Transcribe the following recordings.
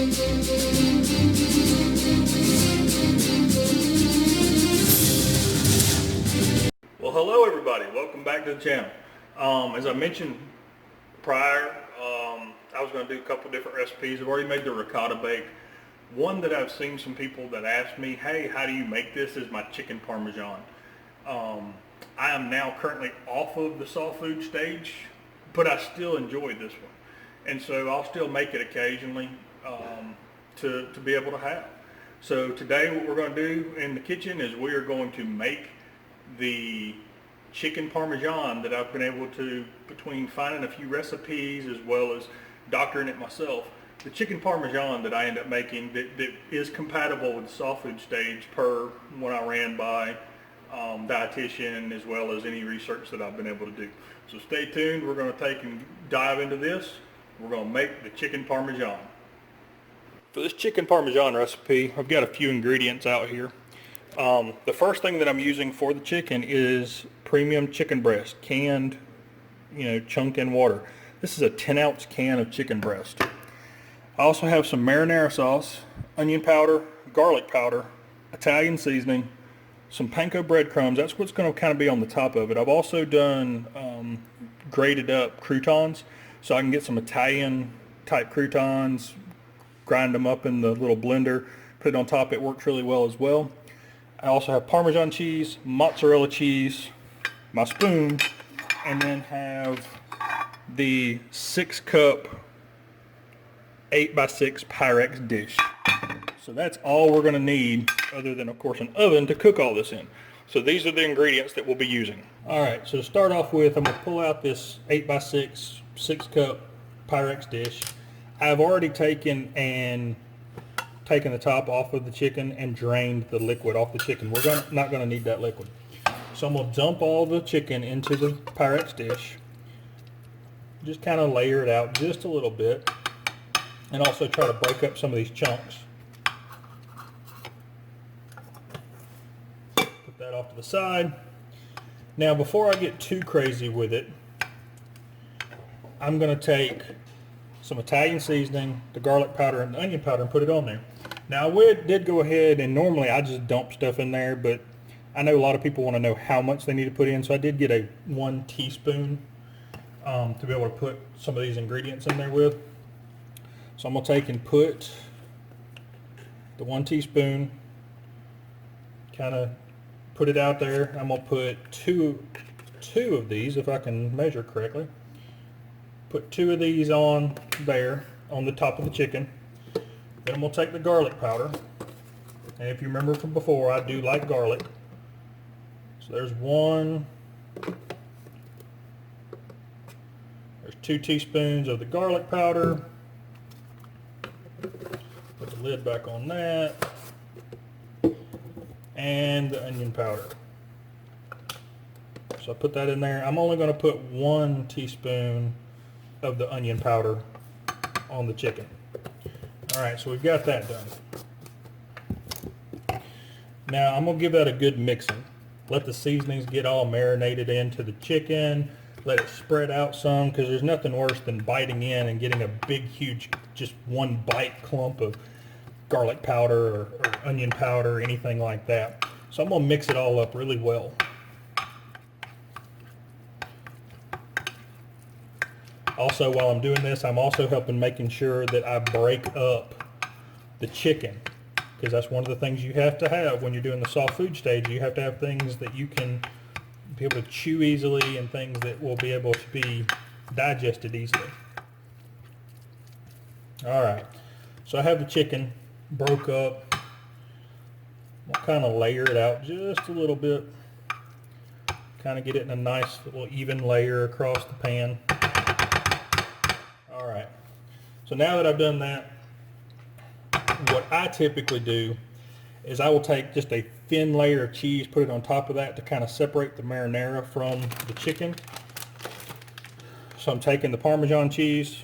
Well, hello everybody. Welcome back to the channel. As I mentioned prior, I was going to do a couple different recipes. I've already made the ricotta bake. One that I've seen some people that ask me, hey, how do you make this, is my chicken parmesan. I am now currently off of the soft food stage, but I still enjoy this one. And so I'll still make it occasionally to be able to have. So today what we're going to do in the kitchen is we are going to make the chicken parmesan that I've been able to, between finding a few recipes as well as doctoring it myself, the chicken parmesan that I end up making that is compatible with the soft food stage per what I ran by dietitian as well as any research that I've been able to do. So stay tuned. We're going to take and dive into this. We're going to make the chicken parmesan. For this chicken parmesan recipe, I've got a few ingredients out here. The first thing that I'm using for the chicken is premium chicken breast, canned, chunked in water. This is a 10-ounce can of chicken breast. I also have some marinara sauce, onion powder, garlic powder, Italian seasoning, some panko breadcrumbs. That's what's going to kind of be on the top of it. I've also done grated up croutons, so I can get some Italian type croutons, grind them up in the little blender, put it on top. It works really well as well. I also have Parmesan cheese, mozzarella cheese, my spoon, and then have the 6-cup 8x6 Pyrex dish. So that's all we're going to need, other than of course an oven to cook all this in. So these are the ingredients that we'll be using. Alright, so to start off with, I'm going to pull out this 8x6 6-cup Pyrex dish. I've already taken the top off of the chicken and drained the liquid off the chicken. We're not going to need that liquid. So I'm going to dump all the chicken into the Pyrex dish. Just kind of layer it out just a little bit. And also try to break up some of these chunks. Put that off to the side. Now before I get too crazy with it, I'm going to take some Italian seasoning, the garlic powder, and the onion powder and put it on there. Now I did go ahead, and normally I just dump stuff in there, but I know a lot of people want to know how much they need to put in, so I did get a 1 teaspoon to be able to put some of these ingredients in there with. So I'm going to take and put the 1 teaspoon, kind of put it out there. I'm going to put two of these, if I can measure correctly. Put 2 of these on there, on the top of the chicken. Then I'm going to take the garlic powder. And if you remember from before, I do like garlic. So there's 1. There's 2 teaspoons of the garlic powder. Put the lid back on that. And the onion powder. So I put that in there. I'm only going to put 1 teaspoon of the onion powder on the chicken. Alright, so we've got that done. Now I'm going to give that a good mixing. Let the seasonings get all marinated into the chicken. Let it spread out some, because there's nothing worse than biting in and getting a big, huge, just one bite clump of garlic powder or onion powder or anything like that. So I'm going to mix it all up really well. Also, while I'm doing this, I'm also making sure that I break up the chicken, because that's one of the things you have to have when you're doing the soft food stage. You have to have things that you can be able to chew easily and things that will be able to be digested easily. Alright, so I have the chicken broke up. I'll kind of layer it out just a little bit. Kind of get it in a nice little even layer across the pan. Alright, so now that I've done that, what I typically do is I will take just a thin layer of cheese, put it on top of that to kind of separate the marinara from the chicken. So I'm taking the Parmesan cheese,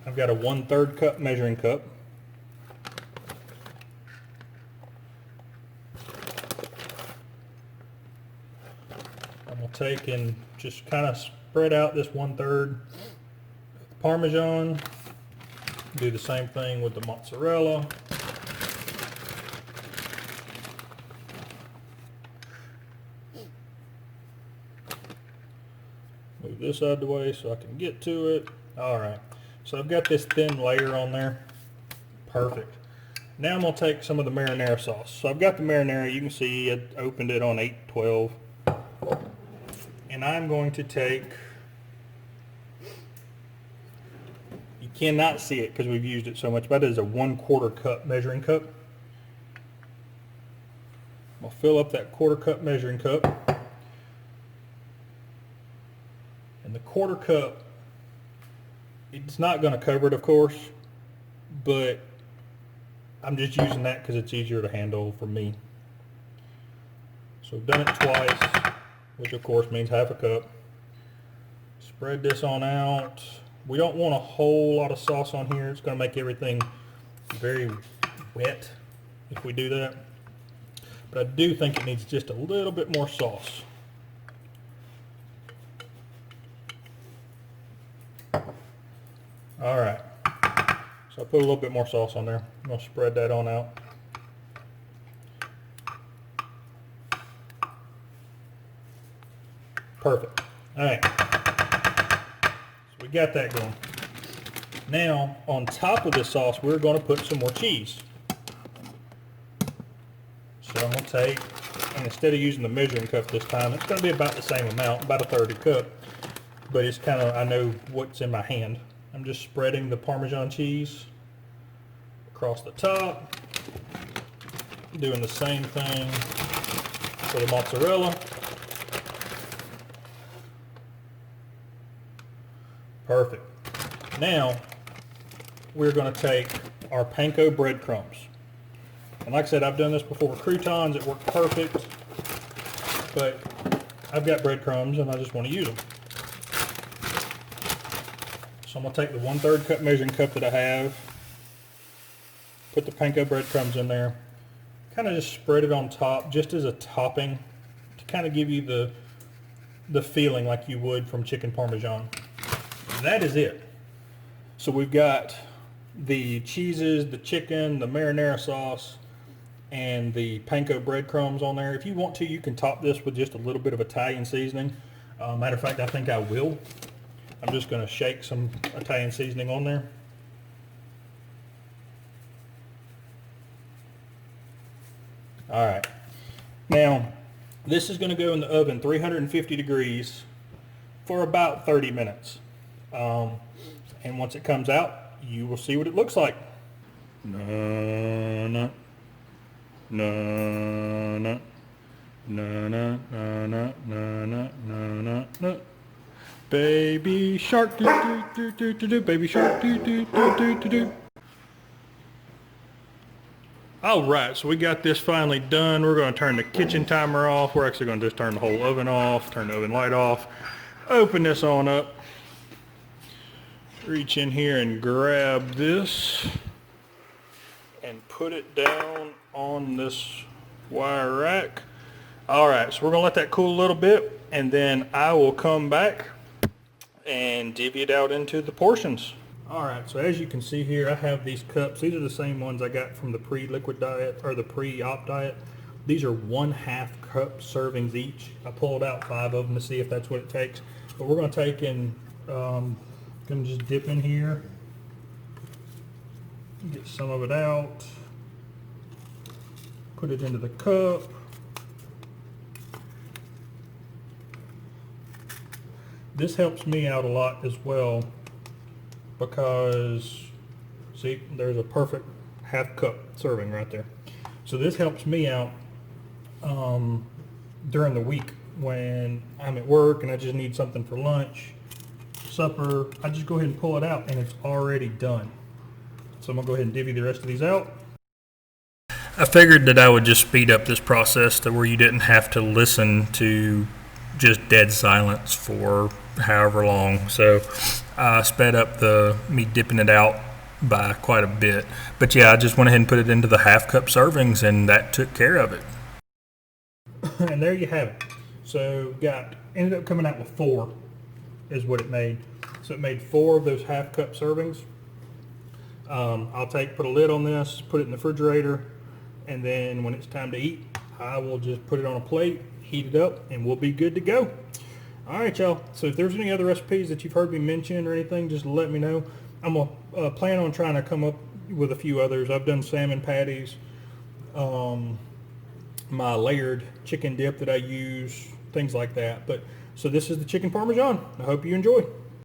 I've got a 1/3 cup measuring cup. I'm going to take and just kind of spread out this 1/3 Parmesan. Do the same thing with the mozzarella. Move this out of the way so I can get to it. Alright, so I've got this thin layer on there. Perfect. Now I'm going to take some of the marinara sauce. So I've got the marinara. You can see I opened it on 8/12. And I'm going to take, you cannot see it because we've used it so much, but it is a 1/4 cup measuring cup. I'll fill up that 1/4 cup measuring cup. And the 1/4 cup, it's not going to cover it, of course, but I'm just using that because it's easier to handle for me. So I've done it twice, which of course means 1/2 cup. Spread this on out. We don't want a whole lot of sauce on here. It's going to make everything very wet if we do that. But I do think it needs just a little bit more sauce. Alright, so I put a little bit more sauce on there. I'm going to spread that on out. Perfect. Alright, so we got that going. Now, on top of this sauce, we're going to put some more cheese. So I'm going to take, and instead of using the measuring cup this time, it's going to be about the same amount, about 1/3 cup. But it's kind of, I know what's in my hand. I'm just spreading the Parmesan cheese across the top. Doing the same thing for the mozzarella. Perfect. Now, we're going to take our panko breadcrumbs. And like I said, I've done this before with croutons. It worked perfect. But I've got breadcrumbs and I just want to use them. So I'm going to take the 1/3 cup measuring cup that I have, put the panko breadcrumbs in there, kind of just spread it on top just as a topping to kind of give you the feeling like you would from chicken Parmesan. And that is it. So we've got the cheeses, the chicken, the marinara sauce, and the panko breadcrumbs on there. If you want to, you can top this with just a little bit of Italian seasoning. Matter of fact, I think I will. I'm just going to shake some Italian seasoning on there. Alright, now this is going to go in the oven 350 degrees for about 30 minutes. And once it comes out, you will see what it looks like. Na na na na na na na na na na na. Baby shark, do do do do do do. Baby shark, do do do do do do. Alright, so we got this finally done. We're going to turn the kitchen timer off. We're actually going to just turn the whole oven off, turn the oven light off, open this on up, reach in here and grab this and put it down on this wire rack. Alright, so we're going to let that cool a little bit and then I will come back and divvy it out into the portions. Alright, so as you can see here, I have these cups. These are the same ones I got from the pre-liquid diet, or the pre-op diet. These are 1/2 cup servings each. I pulled out 5 of them to see if that's what it takes. But we're going to take and going to just dip in here, get some of it out, put it into the cup. This helps me out a lot as well because, see, there's a perfect 1/2 cup serving right there. So this helps me out during the week when I'm at work and I just need something for lunch, supper. I just go ahead and pull it out and it's already done. So I'm going to go ahead and divvy the rest of these out. I figured that I would just speed up this process to where you didn't have to listen to just dead silence for however long. So I sped up me dipping it out by quite a bit. But yeah, I just went ahead and put it into the 1/2 cup servings and that took care of it. And there you have it. So ended up coming out with 4. is what it made. So it made 4 of those half-cup servings. I'll put a lid on this, put it in the refrigerator, and then when it's time to eat, I will just put it on a plate, heat it up, and we'll be good to go. All right, y'all. So if there's any other recipes that you've heard me mention or anything, just let me know. I'm going to plan on trying to come up with a few others. I've done salmon patties, my layered chicken dip that I use, things like that. So this is the chicken parmesan. I hope you enjoy.